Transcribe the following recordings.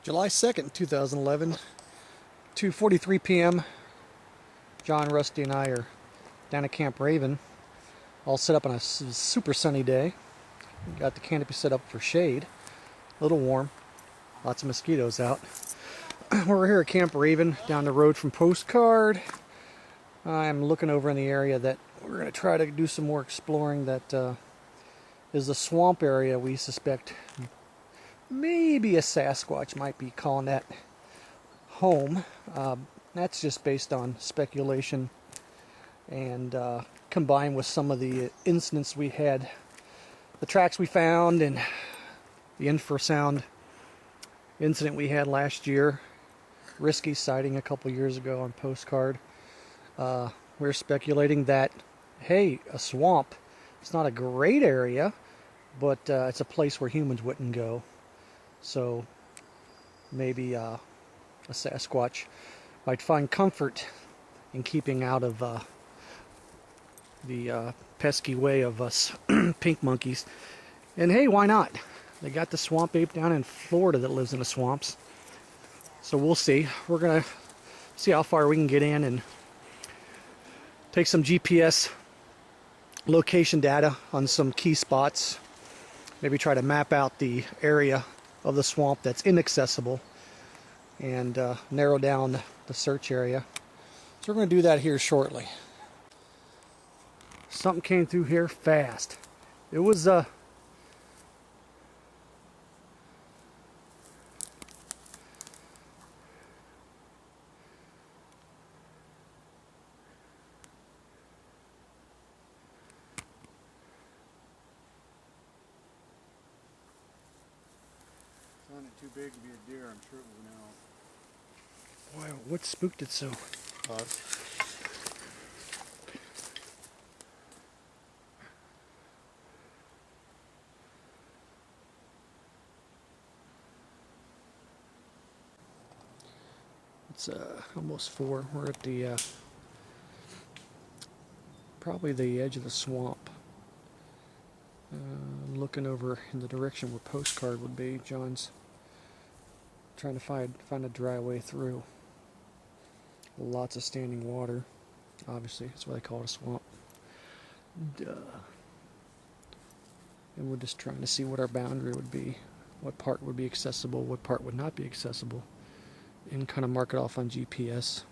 July 2nd, 2011, 2:43 p.m. John, Rusty, and I are down at Camp Raven, all set up on a super sunny day. We got the canopy set up for shade, a little warm, lots of mosquitoes out. We're here at Camp Raven, down the road from Postcard. I'm looking over in the area that we're going to try to do some more exploring. That is the swamp area. We suspect maybe a Sasquatch might be calling that home. That's just based on speculation and combined with some of the incidents we had, the tracks we found, and the INFRASOUND incident we had last year, risky sighting a couple years ago on Postcard. We're speculating that, hey, a swamp, it's not a great area, but it's a place where humans wouldn't go. So maybe a Sasquatch might find comfort in keeping out of the pesky way of us pink monkeys. And hey, why not? They got the swamp ape down in Florida that lives in the swamps. So we'll see. We're going to see how far we can get in and take some GPS location data on some key spots. Maybe try to map out the area of the swamp that's inaccessible and narrow down the search area. So we're going to do that here shortly. Something came through here fast. It was Sounded too big to be a deer. I'm sure it was an owl. wow, what spooked it so? It's almost 4. We're at the probably the edge of the swamp. Looking over in the direction where Postcard would be. John's trying to find a dry way through. Lots of standing water. Obviously, that's why they call it a swamp. Duh. And we're just trying to see what our boundary would be. What part would be accessible, what part would not be accessible. And kind of mark it off on GPS.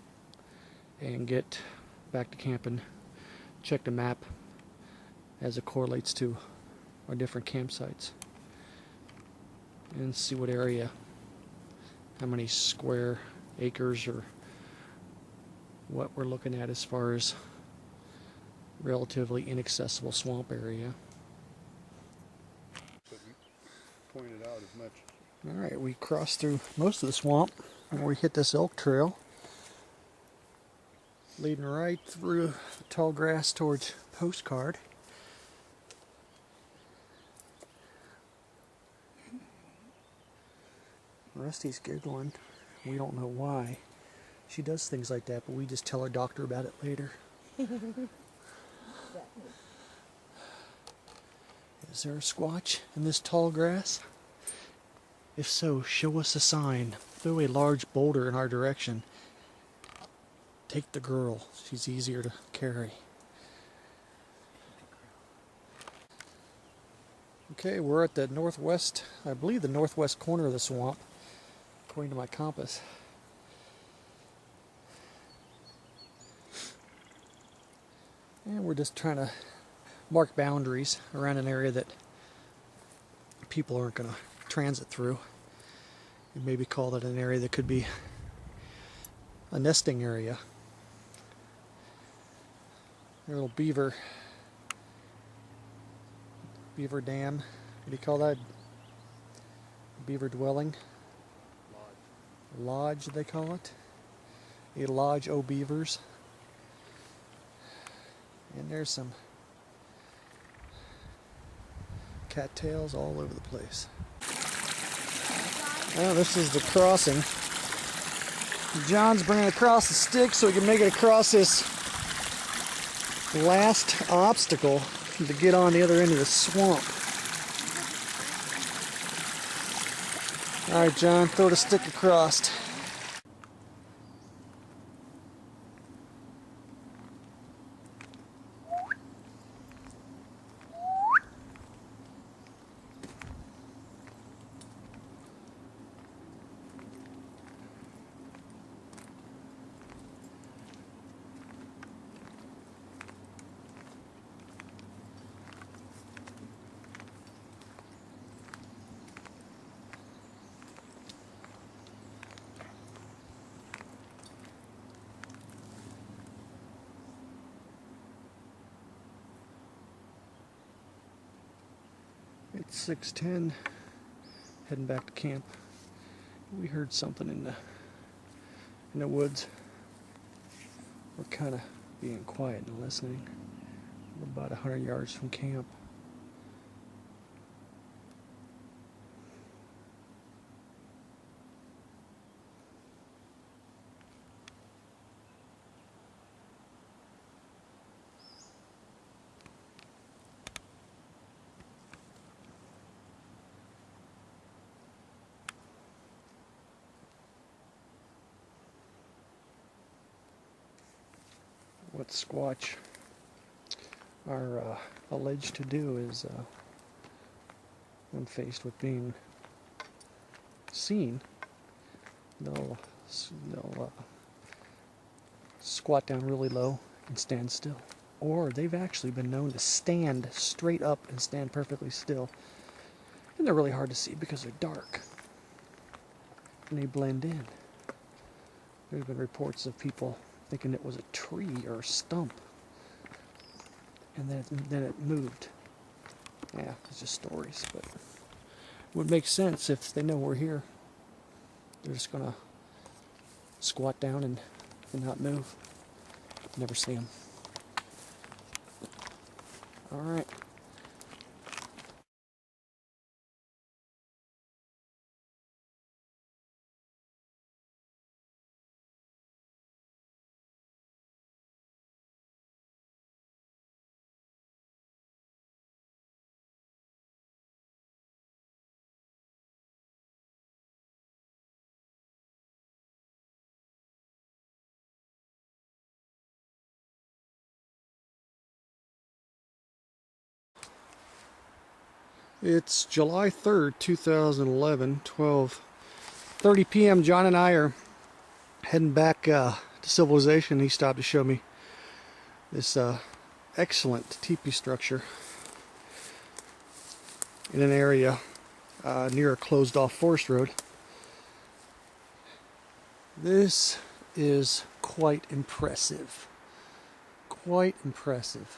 And get back to camp and check the map as it correlates to our different campsites. And see what area, how many square acres or what we're looking at as far as relatively inaccessible swamp area. Pointed out as much. Alright, we crossed through most of the swamp and we hit this elk trail leading right through the tall grass towards Postcard. Rusty's giggling. We don't know why. She does things like that, but we just tell our doctor about it later. Is there a squatch in this tall grass? If so, show us a sign. Throw a large boulder in our direction. Take the girl. She's easier to carry. Okay, we're at the northwest, I believe the northwest corner of the swamp, according to my compass. And we're just trying to mark boundaries around an area that people aren't going to transit through. And maybe call that an area that could be a nesting area. A little beaver dam. What do you call that? Beaver dwelling? Lodge, they call it. A lodge o' beavers. And there's some cattails all over the place. Well, this is the crossing. John's bringing across the stick so he can make it across this last obstacle to get on the other end of the swamp. Alright, John, throw the stick across. It's 6:10, heading back to camp. We heard something in the woods. We're kind of being quiet and listening. We're about 100 yards from camp. What Squatch are alleged to do is, when faced with being seen, they'll squat down really low and stand still. Or they've actually been known to stand straight up and stand perfectly still. And they're really hard to see because they're dark. And they blend in. There's been reports of people thinking it was a tree or a stump, and then it moved. Yeah, it's just stories, but it would make sense if they know we're here. They're just gonna squat down and not move. Never see them. All right. It's July 3rd, 2011, 12:30 p.m. John and I are heading back to civilization. He stopped to show me this excellent teepee structure in an area near a closed-off forest road. This is quite impressive. Quite impressive.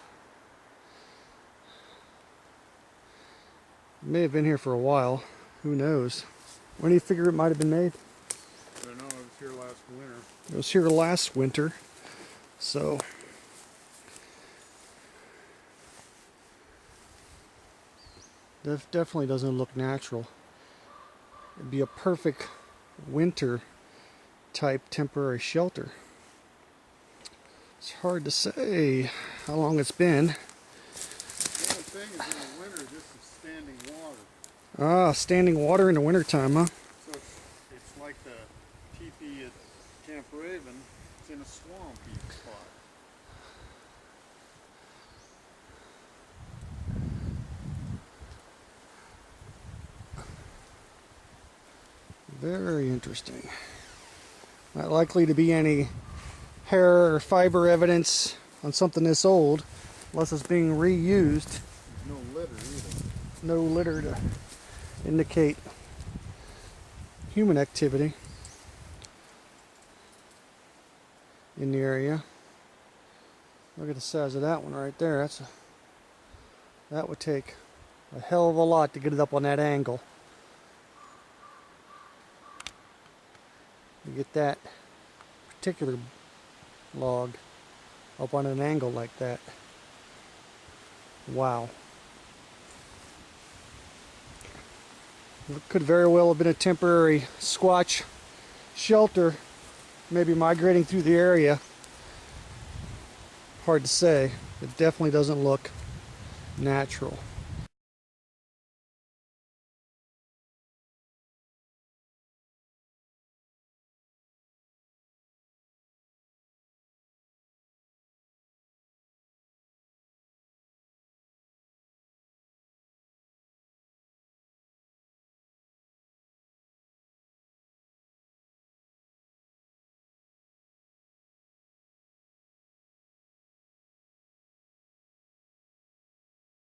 It may have been here for a while. Who knows? When do you figure it might have been made? I don't know. I was here last winter. It was here last winter, so that definitely doesn't look natural. It'd be a perfect winter type temporary shelter. It's hard to say how long it's been. The only thing is in the winter, this is standing water. Ah, standing water in the wintertime, huh? So it's like the teepee at Camp Raven. It's in a swampy spot. Very interesting. Not likely to be any hair or fiber evidence on something this old, unless it's being reused. There's no litter either. No litter to indicate human activity in the area. Look at the size of that one right there. That would take a hell of a lot to get it up on that angle. You get that particular log up on an angle like that. Wow. It could very well have been a temporary Squatch shelter, maybe migrating through the area. Hard to say. It definitely doesn't look natural.